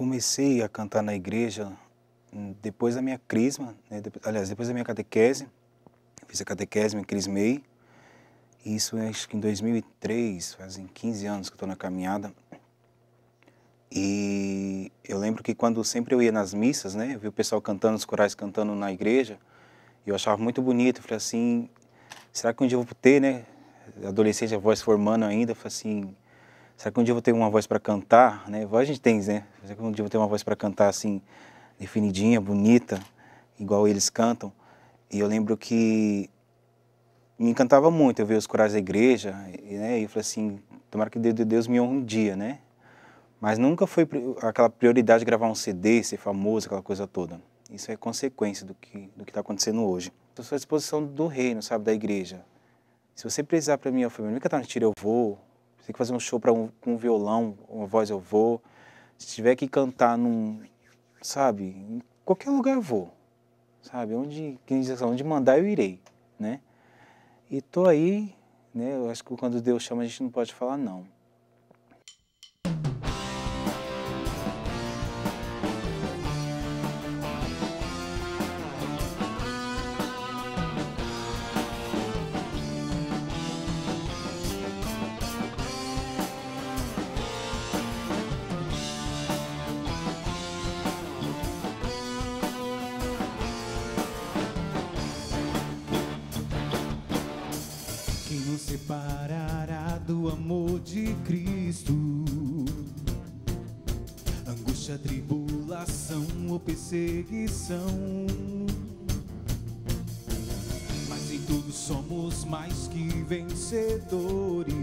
comecei a cantar na igreja depois da minha crisma, né? Aliás, depois da minha catequese. Eu fiz a catequese, me crismei. Isso acho que em 2003, fazem 15 anos que eu estou na caminhada. E eu lembro que quando sempre eu ia nas missas, né? Eu vi o pessoal cantando, os corais cantando na igreja. E eu achava muito bonito. Eu falei assim, será que um dia eu vou ter, né? Adolescente, a voz formando ainda. Eu falei assim, será que um dia eu vou ter uma voz para cantar, né? Voz a gente tem, né? Será que um dia eu vou ter uma voz para cantar assim, definidinha, bonita, igual eles cantam? E eu lembro que me encantava muito eu ver os corais da igreja, né? E eu falei assim, tomara que Deus me honre um dia, né? Mas nunca foi aquela prioridade de gravar um CD, ser famoso, aquela coisa toda. Isso é consequência do que está acontecendo hoje. Eu sou à disposição do reino, sabe, da igreja. Se você precisar para mim, eu falei, me cantar no tiro, eu vou. Se tem que fazer um show com um violão, uma voz, eu vou. Se tiver que cantar sabe, em qualquer lugar eu vou. Sabe, onde mandar eu irei, né? E tô aí, né? Eu acho que quando Deus chama a gente não pode falar não. Quem nos separará do amor de Cristo? Angústia, tribulação ou perseguição. Mas em tudo somos mais que vencedores,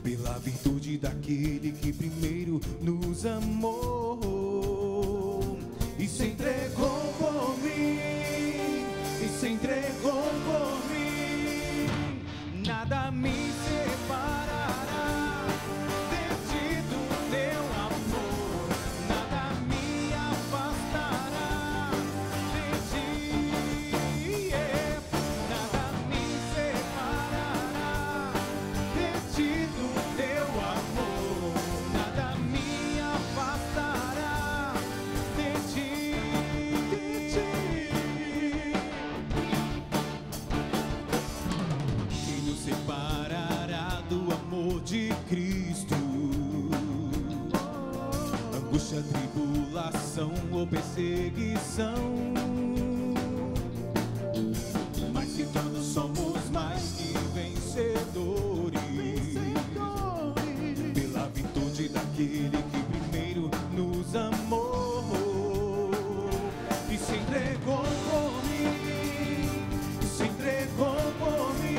pela virtude daquele que primeiro nos amou e se entregou por mim, e se entregou por mim. Nada me separará de ti, do teu amor. Nada me afastará de ti. Nada me separará de ti, do teu amor. Nada me afastará de ti, Quem nos separará do amor de Cristo? Angústia, tribulação ou perseguição. Mas se todos somos mais que vencedores, pela virtude daquele que primeiro nos amou e se entregou por mim, se entregou por mim.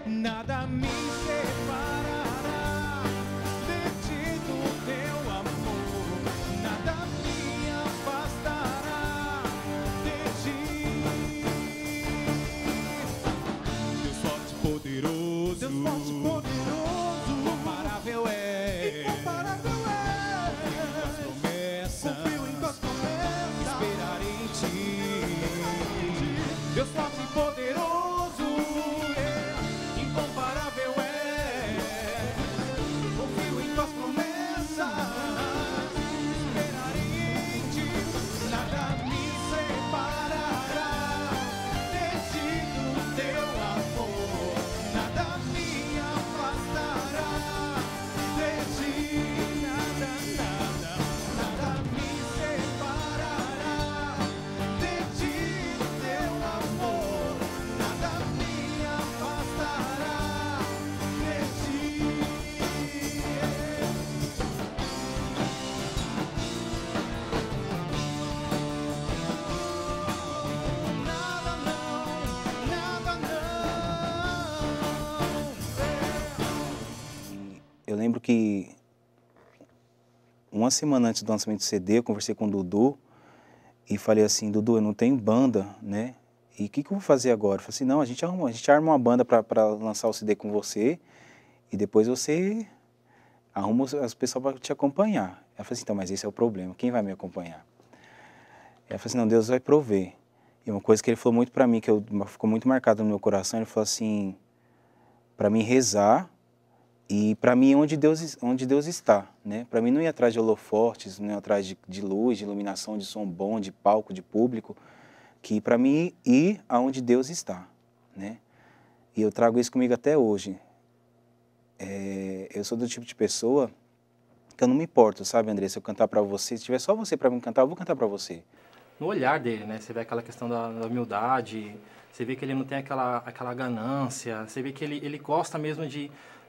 Nada me separará de ti, do teu amor. Nada me afastará de ti. Deus forte, poderoso, incomparável é, confio em tuas promessas, esperar em ti. Deus forte e poderoso, incomparável é, confio em tuas promessas, esperar em ti. Nada me separará de ti, do teu amor. Nada me afastará de ti. Nada me separará de ti, do teu amor. Nada me afastará de ti. Nada Eu lembro que uma semana antes do lançamento do CD, eu conversei com o Dudu e falei assim, Dudu, eu não tenho banda, né? E o que eu vou fazer agora? Eu falei assim, não, a gente arma uma banda para lançar o CD com você e depois você arruma as pessoas para te acompanhar. Ela falou assim, então, mas esse é o problema, quem vai me acompanhar? Ela falou assim, não, Deus vai prover. E uma coisa que ele falou muito para mim, que ficou muito marcado no meu coração, ele falou assim, para mim rezar E para mim é onde Deus está, né? Para mim não ir atrás de holofortes, não ir atrás de luz, de iluminação, de som bom, de palco, de público, que para mim ir aonde Deus está, né? E eu trago isso comigo até hoje. Eu sou do tipo de pessoa que eu não me importo, sabe, André? Se eu cantar para você, se tiver só você para me cantar, eu vou cantar para você. No olhar dele, né? Você vê aquela questão da humildade, você vê que ele não tem aquela ganância, você vê que ele gosta mesmo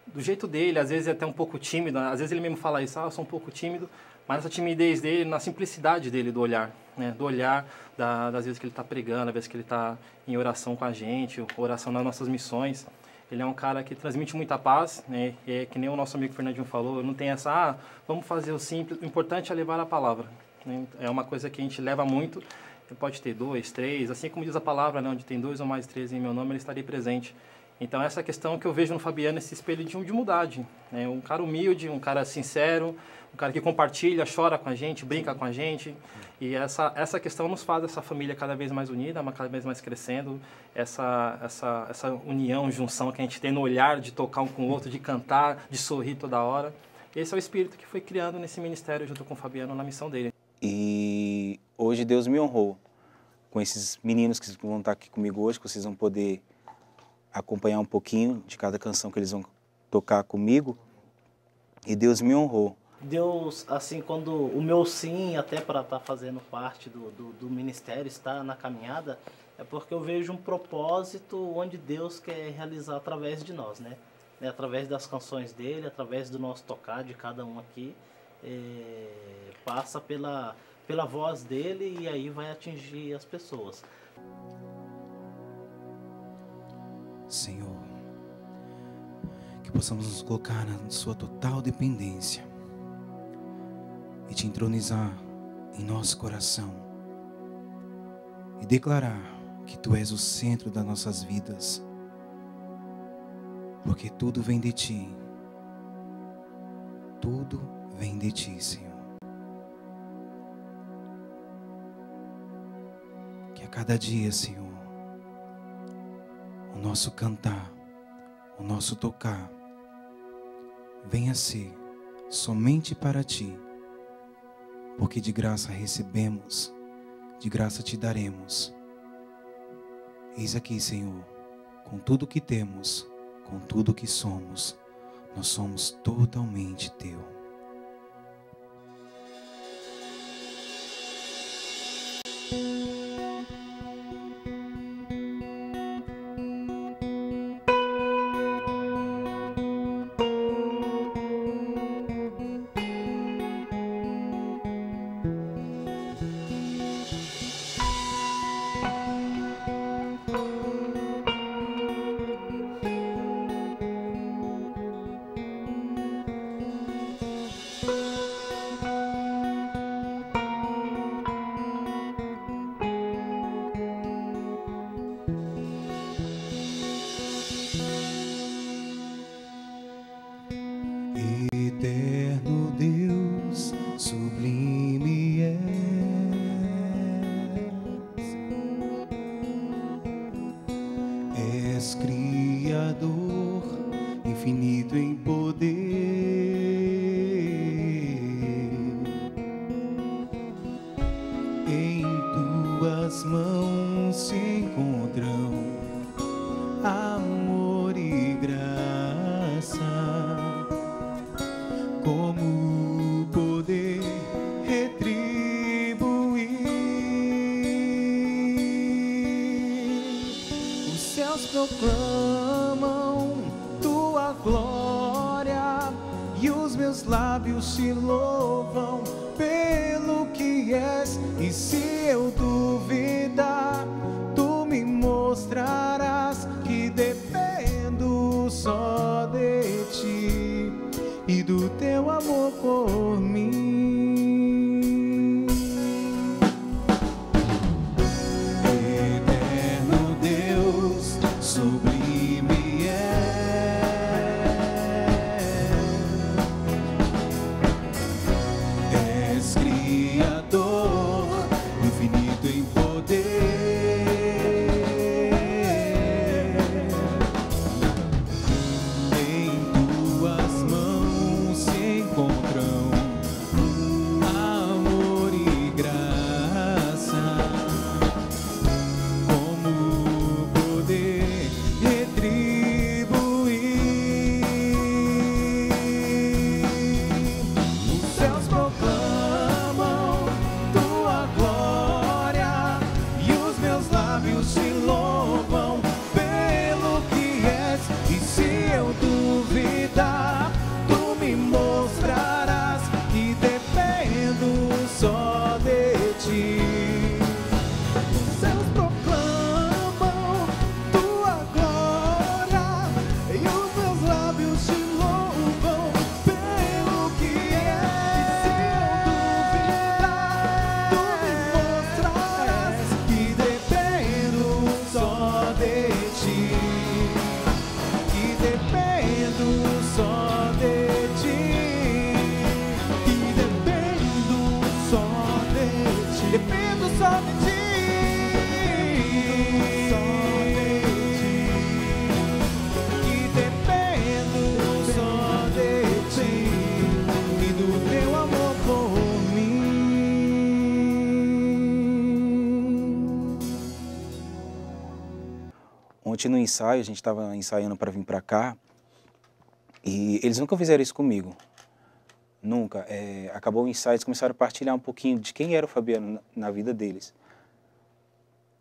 do jeito dele, às vezes é até um pouco tímido, às vezes ele mesmo fala isso, eu sou um pouco tímido, mas essa timidez dele, na simplicidade dele do olhar, né? Do olhar das vezes que ele está pregando, às vezes que ele está em oração com a gente, oração nas nossas missões. Ele é um cara que transmite muita paz, né? E é que nem o nosso amigo Fernandinho falou, não tem essa, vamos fazer o simples, o importante é levar a palavra, né? É uma coisa que a gente leva muito, pode ter 2, 3, assim como diz a palavra, né? Onde tem 2 ou mais 3 em meu nome, ele estarei presente. Então, essa questão que eu vejo no Fabiano, esse espelho de humildade, né? Um cara humilde, um cara sincero, um cara que compartilha, chora com a gente, brinca com a gente. E essa questão nos faz essa família cada vez mais unida, cada vez mais crescendo. Essa união, junção que a gente tem no olhar de tocar um com o outro, de cantar, de sorrir toda hora. Esse é o espírito que foi criado nesse ministério junto com o Fabiano na missão dele. E hoje Deus me honrou com esses meninos que vão estar aqui comigo hoje, que vocês vão poder acompanhar um pouquinho de cada canção que eles vão tocar comigo. E Deus me honrou. Deus, assim, quando o meu sim, até para estar fazendo parte do ministério, está na caminhada, é porque eu vejo um propósito onde Deus quer realizar através de nós, né? Através das canções dele, através do nosso tocar de cada um aqui, passa pela voz dele e aí vai atingir as pessoas. Senhor, que possamos nos colocar na sua total dependência e te entronizar em nosso coração e declarar que tu és o centro das nossas vidas, porque tudo vem de ti, tudo vem de ti, Senhor. Que a cada dia, Senhor, o nosso cantar, o nosso tocar, venha ser somente para ti, porque de graça recebemos, de graça te daremos. Eis aqui, Senhor, com tudo que temos, com tudo que somos, nós somos totalmente teu. Eterno Deus, sublime és Criador, infinito em poder. Em tuas mãos se encontram amor e graça. Como poder retribuir? Os céus proclamam tua glória e os meus lábios te louvam pelo que és. E se eu duvidar, tu me mostrarás que dependo só de ti e do teu amor por mim. Eterno Deus, sublime és Criador, ti. Os céus proclamam tua glória e os meus lábios te louvam pelo que és. Se eu duvidar, tu me mostrarás que dependo só de ti. Que dependo só de ti. Que dependo só de ti. Dependo só de ti. Só de ti. Que dependo só de ti e do teu amor por mim. Ontem no ensaio, a gente estava ensaiando para vir para cá, e eles nunca fizeram isso comigo. Nunca. Acabou o ensaio, eles começaram a partilhar um pouquinho de quem era o Fabiano na vida deles.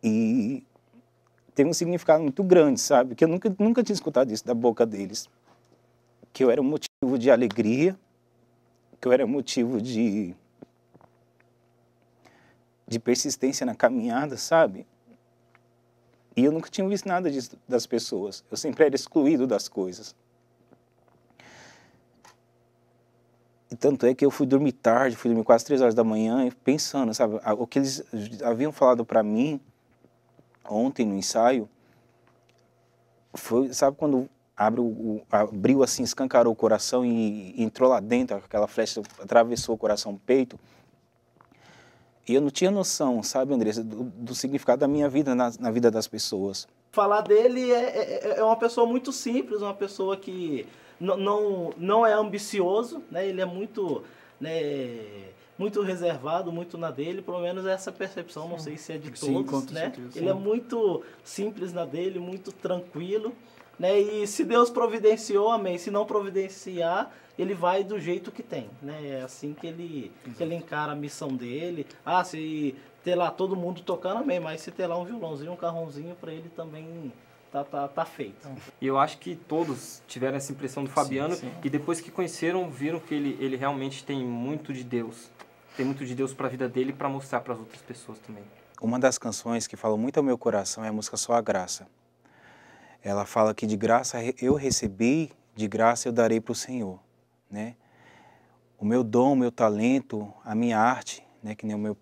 E teve um significado muito grande, sabe? Que eu nunca tinha escutado isso da boca deles. Que eu era um motivo de alegria, que eu era um motivo de persistência na caminhada, sabe? E eu nunca tinha visto nada disso das pessoas. Eu sempre era excluído das coisas. E tanto é que eu fui dormir tarde, fui dormir quase 3 horas da manhã, pensando, sabe? O que eles haviam falado para mim ontem no ensaio, foi, sabe quando abriu assim, escancarou o coração e entrou lá dentro, aquela flecha atravessou o coração, o peito. E eu não tinha noção, sabe, Andressa, do significado da minha vida na vida das pessoas. Falar dele é uma pessoa muito simples, uma pessoa que não é ambicioso, né? Ele é muito, né, muito reservado, muito na dele, pelo menos essa percepção, não sei se é de todos, né? Ele é muito simples na dele, muito tranquilo, né? E se Deus providenciou, amém. Se não providenciar, ele vai do jeito que tem, né? É assim que ele encara a missão dele. Ah, se ter lá todo mundo tocando, amém, mas se ter lá um violãozinho, um carrãozinho, para ele também tá feito. E eu acho que todos tiveram essa impressão do Fabiano, sim. E depois que conheceram, viram que ele realmente tem muito de Deus. Tem muito de Deus para a vida dele e para mostrar para as outras pessoas também. Uma das canções que fala muito ao meu coração é a música Só a Graça. Ela fala que de graça eu recebi, de graça eu darei para o Senhor, né? O meu dom, o meu talento, a minha arte, né, que nem o meu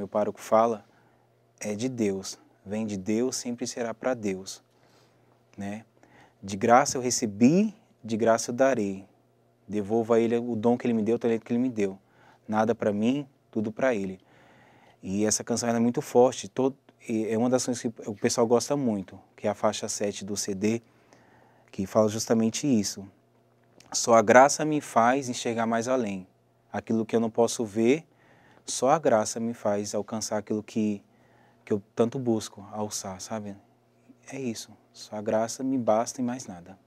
pároco fala, é de Deus. Vem de Deus, sempre será para Deus, né? De graça eu recebi, de graça eu darei. Devolvo a Ele o dom que Ele me deu, o talento que Ele me deu. Nada para mim, tudo para Ele. E essa canção é muito forte, é uma das canções que o pessoal gosta muito, que é a faixa 7 do CD, que fala justamente isso. Só a graça me faz enxergar mais além. Aquilo que eu não posso ver, só a graça me faz alcançar aquilo que eu tanto busco, alçar, sabe? É isso, só a graça me basta e mais nada.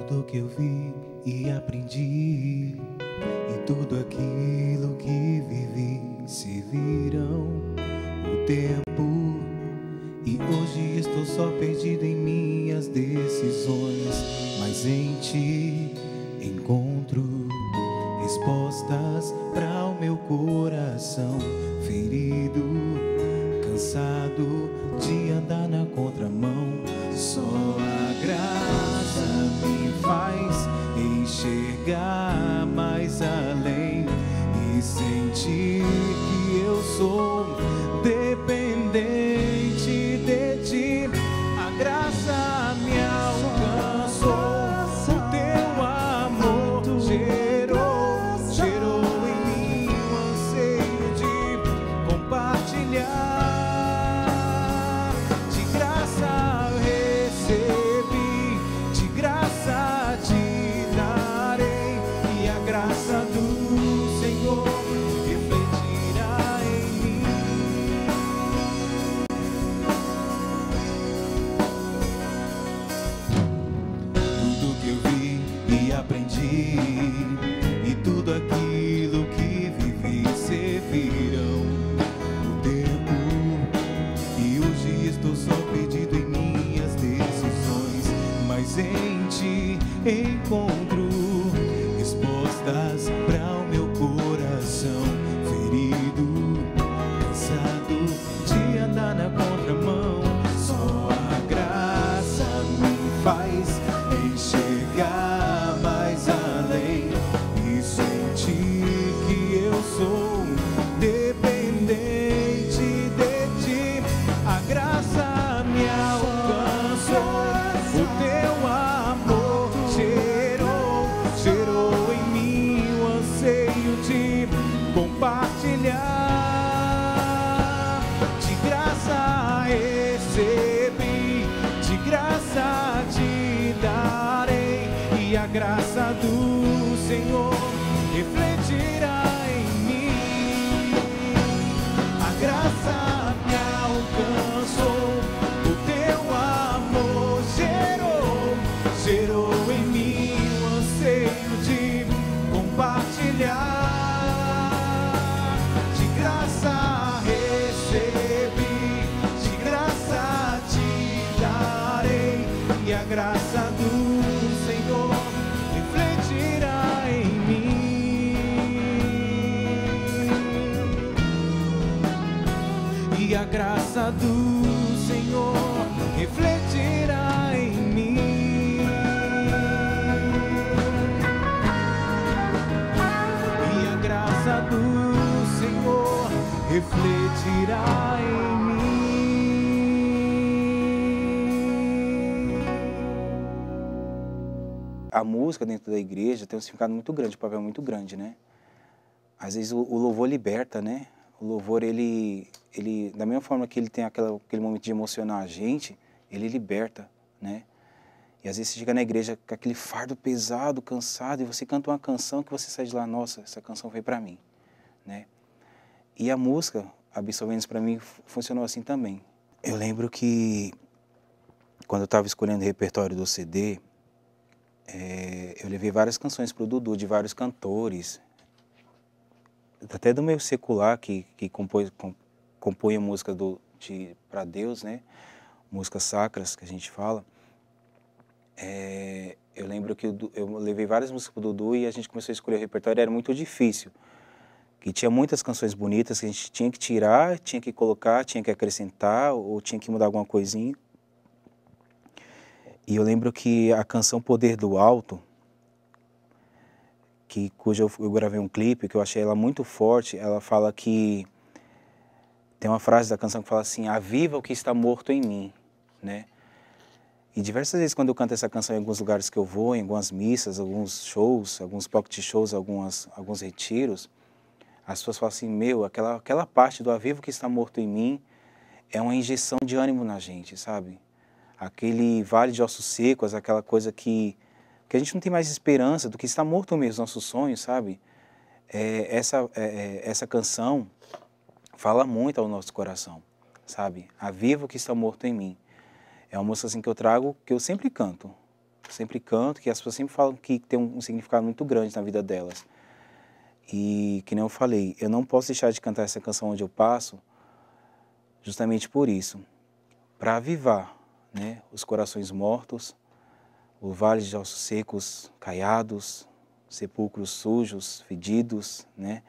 Tudo que eu vi e aprendi, e tudo aquilo que vivi, se viram o tempo. E hoje estou só perdido em minhas decisões, mas em ti encontro respostas para o meu coração ferido, cansado de andar na contramão. Só a graça me faz enxergar mais além e sentir que eu sou dependente de ti. A graça me alcançou, o teu encontro respostas para o meu coração ferido, cansado de andar na contramão. Só a graça me faz enxergar mais além e sentir que eu sou dependente de ti. A graça me alcançou, o teu amor gerou em mim o anseio de compartilhar. De graça recebi, de graça te darei, e a graça do Senhor refletirá em mim. A graça me alcançou, o teu amor gerou em mim o anseio de compartilhar. De graça recebi, de graça te darei, e a graça do Senhor refletirá em mim. E a graça do Senhor refletirá em mim. E a graça do Senhor refletirá em mim. A música dentro da igreja tem um significado muito grande, um papel muito grande, né? Às vezes o louvor liberta, né? O louvor, ele da mesma forma que ele tem aquele momento de emocionar a gente, ele liberta, né? E às vezes você chega na igreja com aquele fardo pesado, cansado, e você canta uma canção que você sai de lá, nossa, essa canção foi para mim, né? E a música, Absolventes, para mim, funcionou assim também. Eu lembro que quando eu estava escolhendo o repertório do CD, eu levei várias canções para o Dudu, de vários cantores, até do meio secular, que compõe a música para Deus, né? Músicas sacras, que a gente fala. Eu lembro que eu levei várias músicas para o Dudu e a gente começou a escolher o repertório, era muito difícil. Que tinha muitas canções bonitas que a gente tinha que tirar, tinha que colocar, tinha que acrescentar, ou tinha que mudar alguma coisinha. E eu lembro que a canção Poder do Alto, cujo eu gravei um clipe, que eu achei ela muito forte, ela fala que... Tem uma frase da canção que fala assim, aviva o que está morto em mim, né? E diversas vezes quando eu canto essa canção em alguns lugares que eu vou, em algumas missas, alguns shows, alguns pocket shows, alguns retiros, as pessoas falam assim, meu, aquela parte do aviva o que está morto em mim é uma injeção de ânimo na gente, sabe? Aquele vale de ossos secos, aquela coisa que a gente não tem mais esperança, do que está morto mesmo, nossos sonhos, sabe? Essa canção fala muito ao nosso coração, sabe? Aviva o que está morto em mim. É uma música assim que eu trago, que eu sempre canto, que as pessoas sempre falam que tem um significado muito grande na vida delas. E, que nem eu falei, eu não posso deixar de cantar essa canção onde eu passo, justamente por isso, para avivar, né, os corações mortos, o vale de ossos secos caiados, sepulcros sujos, fedidos, né?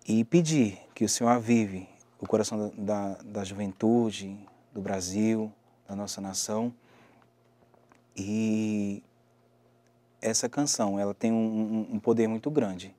E pedir que o Senhor avive o coração da juventude, do Brasil, da nossa nação. E essa canção, ela tem um poder muito grande.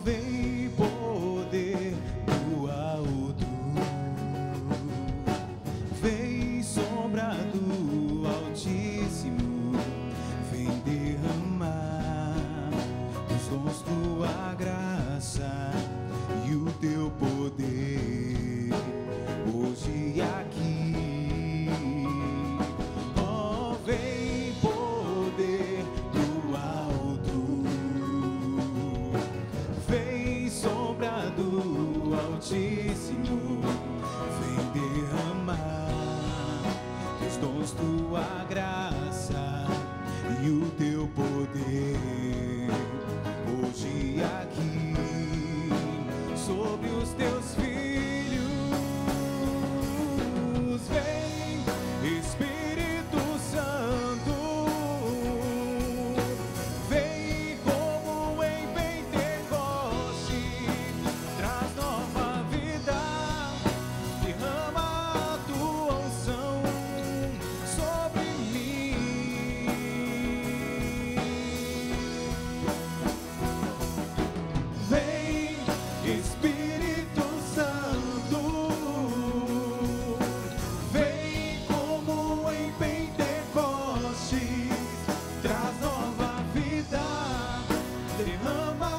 Vem poder do alto. derrama